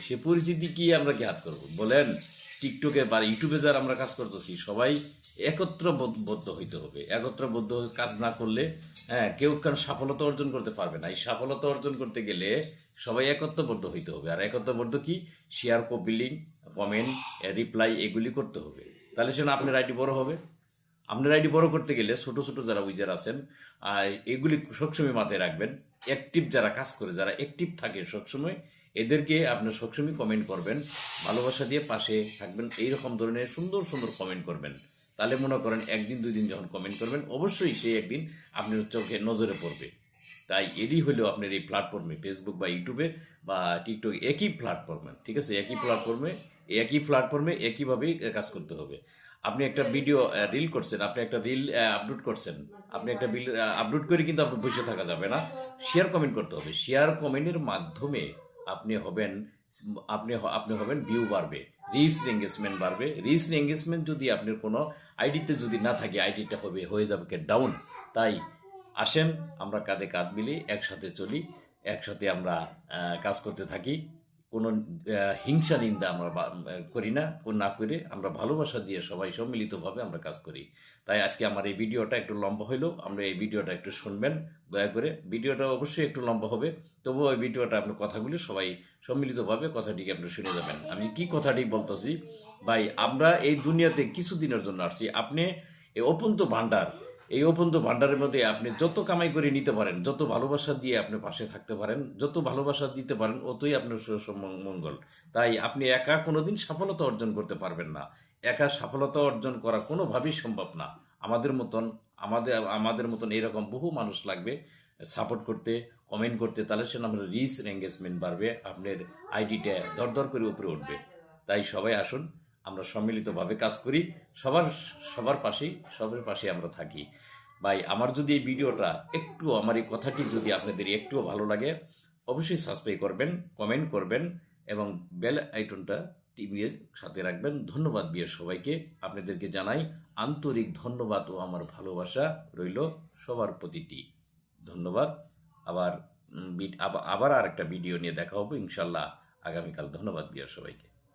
সে পরিচিতি কি আমরা কি হাত করবো বলেন? টিকটকে বা ইউটিউবে যারা আমরা কাজ করতেছি সবাই একত্রবদ্ধ হইতে হবে। একত্রবদ্ধ কাজ না করলে কেউ কারণ সফলতা অর্জন করতে পারবে না। এই সফলতা অর্জন করতে গেলে সবাই একত্রবদ্ধ হইতে হবে। আর একত্রবদ্ধ কি? শেয়ার, বিলিং, কমেন্ট, রিপ্লাই এগুলি করতে হবে। তাহলে সেটা আপনার আইডি বড় হবে। আপনার আইডি বড় করতে গেলে ছোট ছোট যারা উইজার আছেন এগুলি সবসময় মাথায় রাখবেন। অ্যাক্টিভ যারা কাজ করে, যারা অ্যাক্টিভ থাকে সবসময়, এদেরকে আপনার সবসময় কমেন্ট করবেন, ভালোবাসা দিয়ে পাশে থাকবেন, এইরকম ধরনের সুন্দর সুন্দর কমেন্ট করবেন। তাহলে মনে করেন একদিন দুই দিন যখন কমেন্ট করবেন অবশ্যই সেই একদিন আপনার চোখে নজরে পড়বে। তাই এরই হলো আপনার এই প্ল্যাটফর্মে, ফেসবুক বা ইউটিউবে বা টিকটক একই প্ল্যাটফর্মে, ঠিক আছে, একই প্ল্যাটফর্মে একইভাবেই কাজ করতে হবে। আপনি একটা ভিডিও রিল করছেন, আপনি একটা রিল আপলোড করছেন, আপনি একটা বিল আপলোড করে কিন্তু আপনি বসে থাকা যাবে না, শেয়ার কমেন্ট করতে হবে। শেয়ার কমেন্টের মাধ্যমে আপনি হবেন আপনি হবেন ভিউ বাড়বে, রিচ এঙ্গেজমেন্ট বাড়বে। রিচ এঙ্গেজমেন্ট যদি আপনার কোনো আইডিতে যদি না থাকে, আইডিটা হয়ে যাবে ডাউন। তাই আসেন আমরা কাঁধে কাঁধ মিলিয়ে একসাথে চলি, একসাথে আমরা কাজ করতে থাকি। কোনো হিংসা নিন্দা আমরা করি না, না করে আমরা ভালোবাসা দিয়ে সবাই সম্মিলিতভাবে আমরা কাজ করি। তাই আজকে আমার এই ভিডিওটা একটু লম্বা হইলেও আমরা এই ভিডিওটা একটু শুনবেন দয়া করে। ভিডিওটা অবশ্যই একটু লম্বা হবে, তবুও ওই ভিডিওটা আপনার কথাগুলি সবাই সম্মিলিতভাবে কথাটিকে আপনি শুনে যাবেন। আমি কি কথাটি বলতেছি ভাই, আমরা এই দুনিয়াতে কিছুদিনের জন্য আসছি। আপনি এই অপন্ত ভাণ্ডার, এই অপন্ত ভাণ্ডারের মধ্যে আপনি যত কামাই করে নিতে পারেন, যত ভালোবাসা দিয়ে আপনি পাশে থাকতে পারেন, যত ভালোবাসা দিতে পারেন, অতই আপনার মঙ্গল। তাই আপনি একা কোনোদিন সফলতা অর্জন করতে পারবেন না। একা সফলতা অর্জন করা কোনোভাবেই সম্ভব না। আমাদের মতন এরকম বহু মানুষ লাগবে সাপোর্ট করতে, কমেন্ট করতে, তাহলে সে আপনার রিচ এঙ্গেজমেন্ট বাড়বে, আপনার আইডিটা দরদর করে উপরে উঠবে। তাই সবাই আসুন, আমরা সম্মিলিতভাবে কাজ করি, সবার পাশেই আমরা থাকি। ভাই আমার যদি এই ভিডিওটা একটু, আমার এই কথাটি যদি আপনাদের একটুও ভালো লাগে, অবশ্যই সাবস্ক্রাইব করবেন, কমেন্ট করবেন এবং বেল আইকনটা টিভির সাথে রাখবেন। ধন্যবাদ বিয়ে সবাইকে, আপনাদেরকে জানাই আন্তরিক ধন্যবাদ ও আমার ভালোবাসা রইল সবার প্রতিটি। ধন্যবাদ। আবার আবার আর একটা ভিডিও নিয়ে দেখা হবে ইনশাল্লাহ আগামীকাল। ধন্যবাদ বিয়ে সবাইকে।